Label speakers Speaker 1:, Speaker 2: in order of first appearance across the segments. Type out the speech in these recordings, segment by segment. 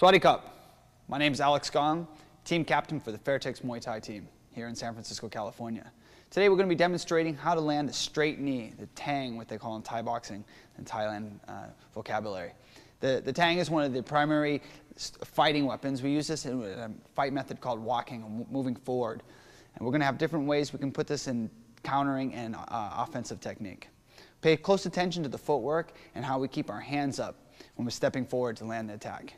Speaker 1: Sawasdee Cup. My name is Alex Gong, team captain for the Fairtex Muay Thai team here in San Francisco, California. Today we're going to be demonstrating how to land a straight knee, the tang, what they call in Thai boxing and Thailand vocabulary. The tang is one of the primary fighting weapons. We use this in a fight method called walking, moving forward. And we're going to have different ways we can put this in countering and offensive technique. Pay close attention to the footwork and how we keep our hands up when we're stepping forward to land the attack.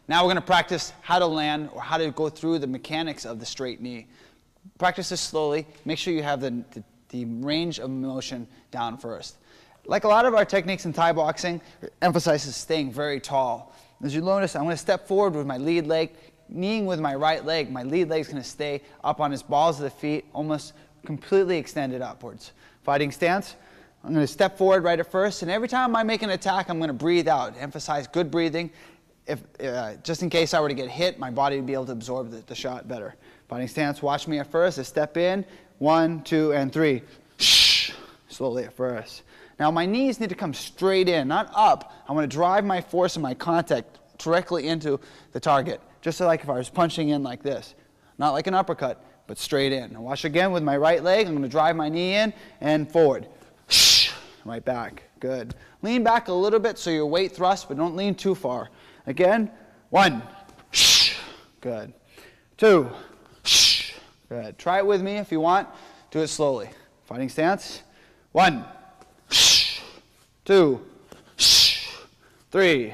Speaker 1: Now we're going to practice how to land or how to go through the mechanics of the straight knee. Practice this slowly. Make sure you have the range of motion down first. Like a lot of our techniques in Thai boxing, it emphasizes staying very tall. As you notice, I'm going to step forward with my lead leg, kneeing with my right leg. My lead leg is going to stay up on his balls of the feet, almost completely extended upwards. Fighting stance. I'm going to step forward right at first, and every time I make an attack, I'm going to breathe out. Emphasize good breathing. Just in case I were to get hit, my body would be able to absorb the shot better. Fighting stance, watch me at first. I step in, 1, 2, and 3. Slowly at first. Now my knees need to come straight in, not up. I want to drive my force and my contact directly into the target, just like if I was punching in like this. Not like an uppercut, but straight in. Now watch again with my right leg. I'm going to drive my knee in and forward. Right back. Good. Lean back a little bit so your weight thrusts, but don't lean too far. Again. 1. Good. 2. Good. Try it with me if you want. Do it slowly. Fighting stance. 1. 2. 3.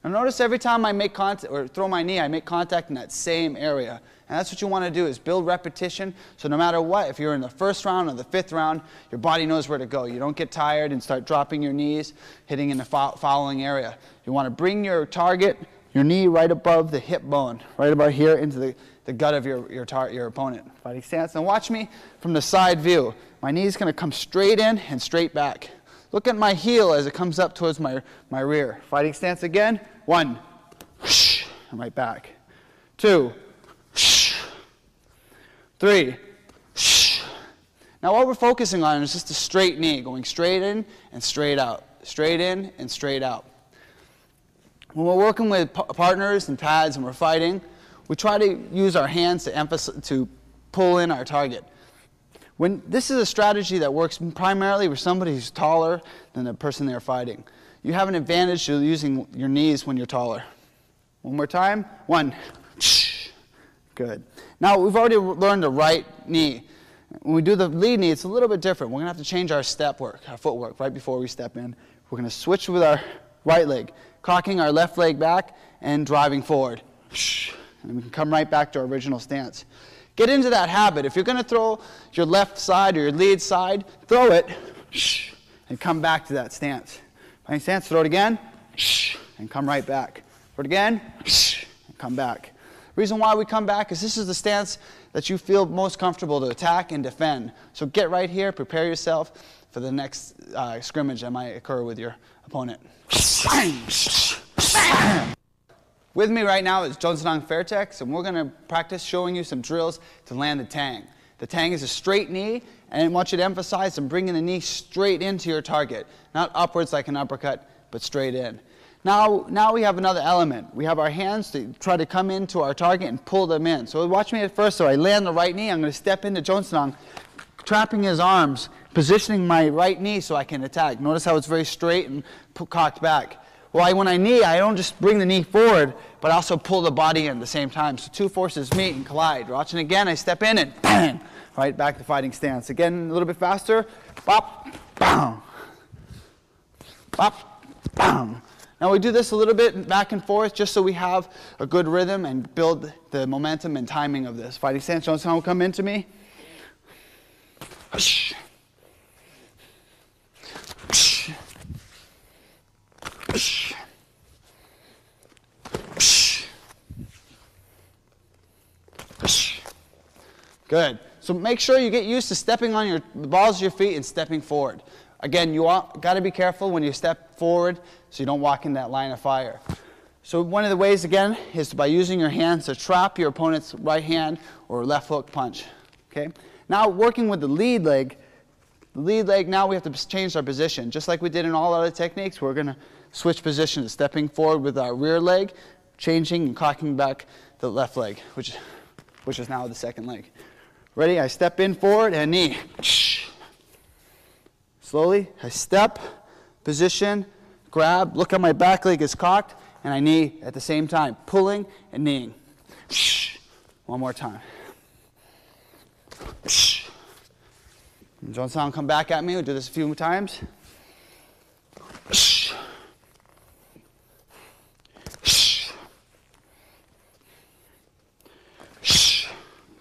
Speaker 1: Now notice every time I make contact or throw my knee, I make contact in that same area. And that's what you want to do, is build repetition. So no matter what, if you're in the first round or the 5th round, your body knows where to go. You don't get tired and start dropping your knees, hitting in the following area. You want to bring your target, your knee right above the hip bone, right about here into the gut of your opponent. Fighting stance. Now watch me from the side view. My knee is going to come straight in and straight back. Look at my heel as it comes up towards my rear. Fighting stance again. 1. And right back. 2. 3. Now what we're focusing on is just a straight knee, going straight in and straight out. Straight in and straight out. When we're working with partners and pads and we're fighting, we try to use our hands to pull in our target. This is a strategy that works primarily with somebody who's taller than the person they're fighting. You have an advantage to using your knees when you're taller. One more time. 1. Good. Now we've already learned the right knee. When we do the lead knee, it's a little bit different. We're going to have to change our step work, our footwork, right before we step in. We're going to switch with our right leg, cocking our left leg back and driving forward. And we can come right back to our original stance. Get into that habit. If you're going to throw your left side or your lead side, throw it and come back to that stance. Fighting stance, throw it again and come right back. Throw it again and come back. The reason why we come back is this is the stance that you feel most comfortable to attack and defend. So get right here, prepare yourself for the next scrimmage that might occur with your opponent. With me right now is Johnson Fairtex, and we're going to practice showing you some drills to land the tang. The tang is a straight knee, and I want you to emphasize on bringing the knee straight into your target, not upwards like an uppercut, but straight in. Now we have another element. We have our hands to try to come into our target and pull them in. So watch me at first. So I land the right knee. I'm going to step into Johnson, trapping his arms, positioning my right knee so I can attack. Notice how it's very straight and cocked back. Well, when I knee, I don't just bring the knee forward, but I also pull the body in at the same time. So two forces meet and collide. Watching again, I step in and bang, right back to fighting stance. Again, a little bit faster. Bop, bang. Bop, bang. Now we do this a little bit back and forth just so we have a good rhythm and build the momentum and timing of this. Fighting stance, Johnson will come into me. Good. So make sure you get used to stepping on the balls of your feet and stepping forward. Again, you got to be careful when you step forward so you don't walk in that line of fire. So one of the ways, again, is by using your hands to trap your opponent's right hand or left hook punch. Okay? Now working with the lead leg, The lead leg, now we have to change our position. Just like we did in all other techniques, we're going to switch positions, stepping forward with our rear leg, changing and cocking back the left leg, which is now the second leg. Ready? I step in forward and knee. Slowly, I step, position, grab, look at my back leg is cocked, and I knee at the same time, pulling and kneeing. One more time. Johnson, come back at me. We'll do this a few times.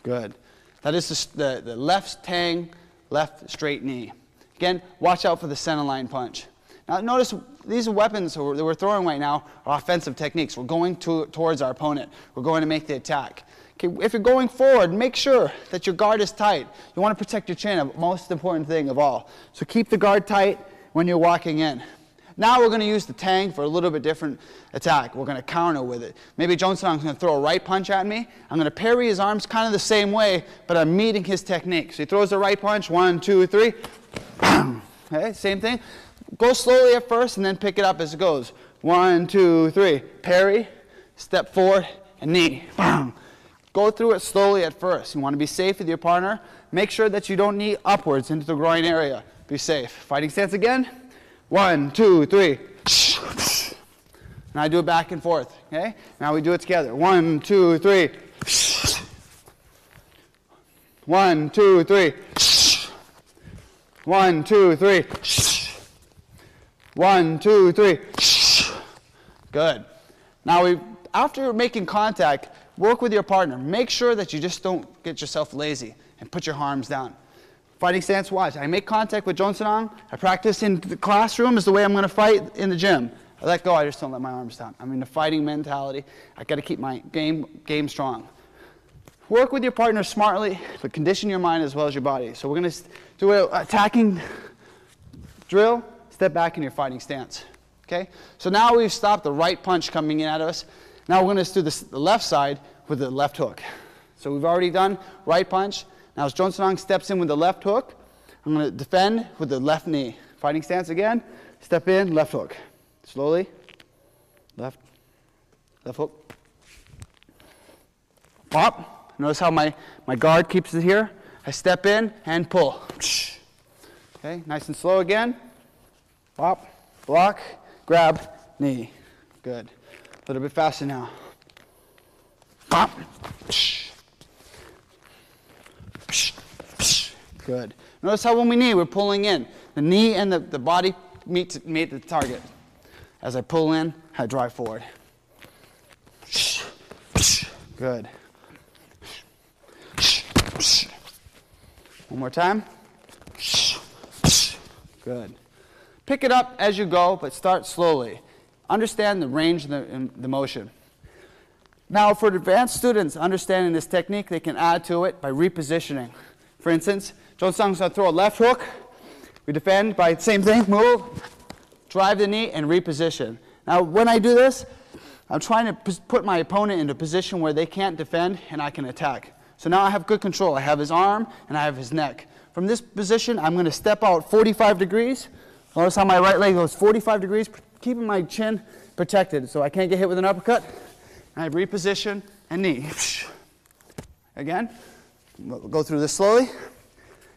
Speaker 1: Good. That is the left tang, left straight knee. Again, watch out for the center line punch. Now notice these weapons that we're throwing right now are offensive techniques. We're going towards our opponent. We're going to make the attack. Okay, if you're going forward, make sure that your guard is tight. You want to protect your chin, the most important thing of all. So keep the guard tight when you're walking in. Now we're going to use the tang for a little bit different attack. We're going to counter with it. Maybe Johnson is going to throw a right punch at me. I'm going to parry his arms kind of the same way, but I'm meeting his technique. So he throws the right punch, 1, 2, 3. Okay, same thing. Go slowly at first and then pick it up as it goes. 1, 2, 3. Parry, step forward, and knee. Go through it slowly at first. You want to be safe with your partner. Make sure that you don't knee upwards into the groin area. Be safe. Fighting stance again. 1, 2, 3. Now I do it back and forth. Okay? Now we do it together. 1, 2, 3. 1, 2, 3. 1, 2, 3. 1, 2, 3. Good. Now after making contact, work with your partner. Make sure that you just don't get yourself lazy and put your arms down. Fighting stance, watch. I make contact with Johnson. I practice in the classroom is the way I'm going to fight in the gym. I let go, I just don't let my arms down. I'm in a fighting mentality. I got to keep my game strong. Work with your partner smartly, but condition your mind as well as your body. So we're going to do an attacking drill, step back in your fighting stance. Okay? So now we've stopped the right punch coming in at us. Now we're going to do the left side with the left hook. So we've already done right punch. Now as Johnson steps in with the left hook, I'm going to defend with the left knee. Fighting stance again, step in, left hook. Slowly, left hook. Pop. Notice how my guard keeps it here. I step in and pull. Okay, nice and slow again. Pop, block, grab, knee. Good. A little bit faster now. Pop. Good. Notice how when we knee, we're pulling in. The knee and the body meet the target. As I pull in, I drive forward. Good. One more time. Good. Pick it up as you go, but start slowly. Understand the range and the motion. Now, for advanced students understanding this technique, they can add to it by repositioning. For instance, John's going to throw a left hook. We defend by the same thing, move, drive the knee, and reposition. Now, when I do this, I'm trying to put my opponent into a position where they can't defend and I can attack. So now I have good control. I have his arm and I have his neck. From this position, I'm going to step out 45 degrees. Notice how my right leg goes 45 degrees, keeping my chin protected so I can't get hit with an uppercut. And I reposition and knee. Again, we'll go through this slowly.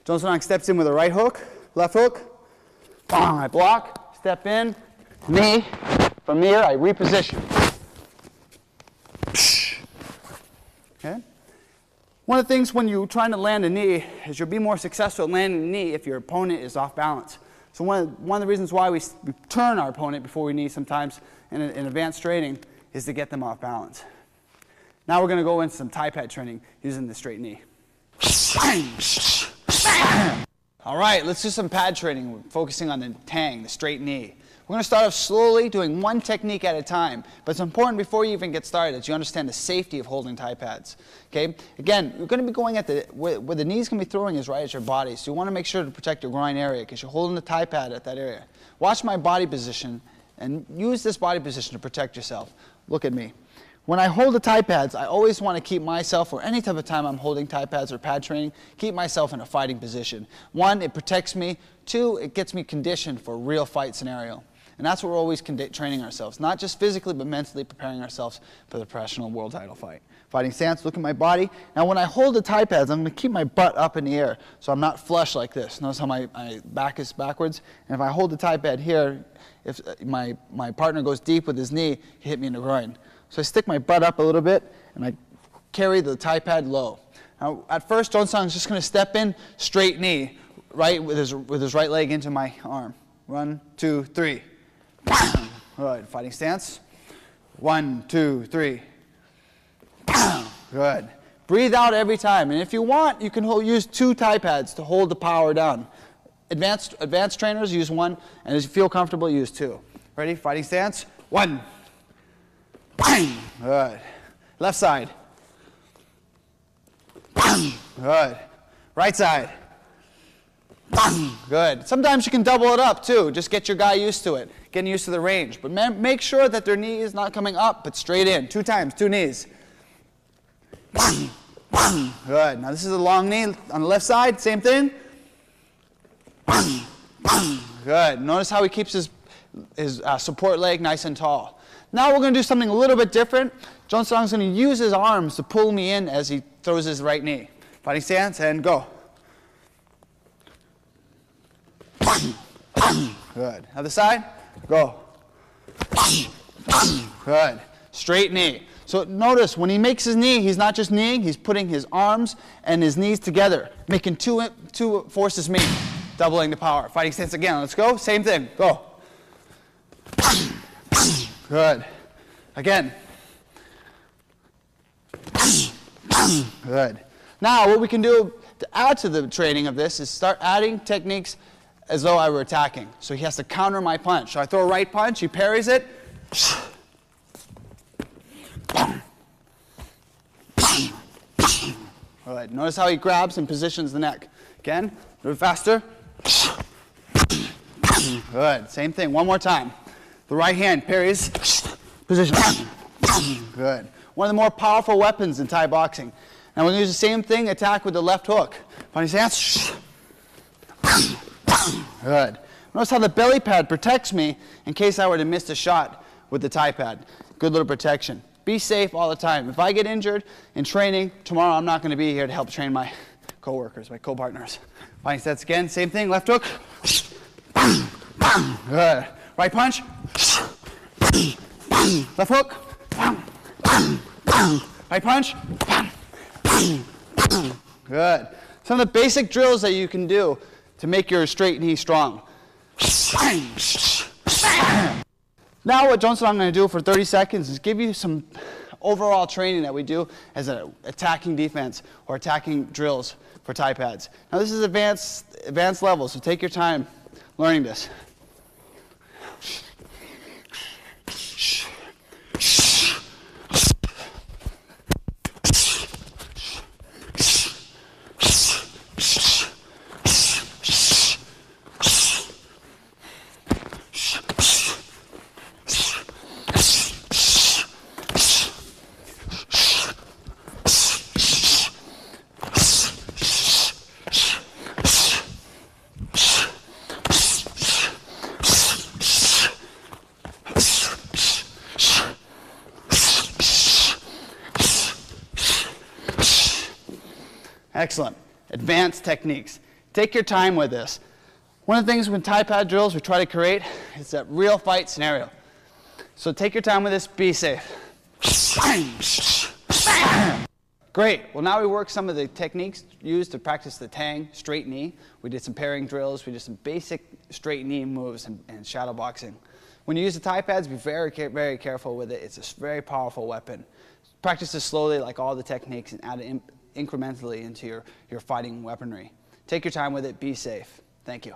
Speaker 1: Johnson steps in with a right hook, left hook. Bang, I block, step in, knee. From there, I reposition. Okay? One of the things when you're trying to land a knee is you'll be more successful at landing a knee if your opponent is off balance. So one of the reasons why we turn our opponent before we knee sometimes in advanced training is to get them off balance. Now we're going to go into some Thai pad training using the straight knee. All right, let's do some pad training, focusing on the tang, the straight knee. We're going to start off slowly, doing one technique at a time. But it's important before you even get started that you understand the safety of holding Thai pads. Okay? Again, you're going to be going at where the knee's going to be throwing is right at your body. So you want to make sure to protect your groin area because you're holding the Thai pad at that area. Watch my body position and use this body position to protect yourself. Look at me. When I hold the Thai pads, I always want to keep myself, or any type of time I'm holding Thai pads or pad training, keep myself in a fighting position. One, it protects me. Two, it gets me conditioned for a real fight scenario. And that's what we're always training ourselves, not just physically, but mentally preparing ourselves for the professional world title fight. Fighting stance, look at my body. Now when I hold the Thai pads, I'm going to keep my butt up in the air, so I'm not flush like this. Notice how my back is backwards? And if I hold the Thai pad here, if my partner goes deep with his knee, he hit me in the groin. So I stick my butt up a little bit, and I carry the Thai pad low. Now at first, Jonsang is just going to step in, straight knee, right with his right leg into my arm. 1, 2, 3. Good. Fighting stance. 1, 2, 3. Good. Breathe out every time. And if you want, you can use 2 Thai pads to hold the power down. Advanced trainers use 1, and as you feel comfortable, use 2. Ready? Fighting stance. 1. Good. Left side. Good. Right side. Good. Sometimes you can double it up too. Just get your guy used to it. Getting used to the range. But make sure that their knee is not coming up, but straight in. 2 times, 2 knees. Good. Now this is a long knee on the left side. Same thing. Good. Notice how he keeps his support leg nice and tall. Now we're going to do something a little bit different. Jonsang's going to use his arms to pull me in as he throws his right knee. Fighting stance and go. Good. Other side. Go. Good. Straight knee. So notice when he makes his knee, he's not just kneeing, he's putting his arms and his knees together, making two forces meet, doubling the power. Fighting stance again. Let's go. Same thing. Go. Good. Again. Good. Now what we can do to add to the training of this is start adding techniques as though I were attacking. So he has to counter my punch. So I throw a right punch, he parries it. All right, notice how he grabs and positions the neck. Again, a little faster. Good, same thing, one more time. The right hand parries, position. Good. One of the more powerful weapons in Thai boxing. Now we're going to use the same thing, attack with the left hook. Fighting stance. Good. Notice how the belly pad protects me in case I were to miss a shot with the Thai pad. Good little protection. Be safe all the time. If I get injured in training, tomorrow I'm not going to be here to help train my co-workers, my co-partners. Fighting stance again, same thing, left hook. Good. Right punch. Left hook. Right punch. Good. Some of the basic drills that you can do to make your straight knee strong. Now what Jonsang I'm going to do for 30 seconds is give you some overall training that we do as an attacking defense or attacking drills for Thai pads. Now this is advanced level, so take your time learning this. Excellent. Advanced techniques. Take your time with this. One of the things with Thai pad drills we try to create is that real fight scenario. So take your time with this. Be safe. Great. Well, now we work some of the techniques used to practice the tang, straight knee. We did some pairing drills. We did some basic straight knee moves and shadow boxing. When you use the Thai pads, be very, very careful with it. It's a very powerful weapon. Practice this slowly like all the techniques and add it incrementally into your fighting weaponry. Take your time with it. Be safe. Thank you.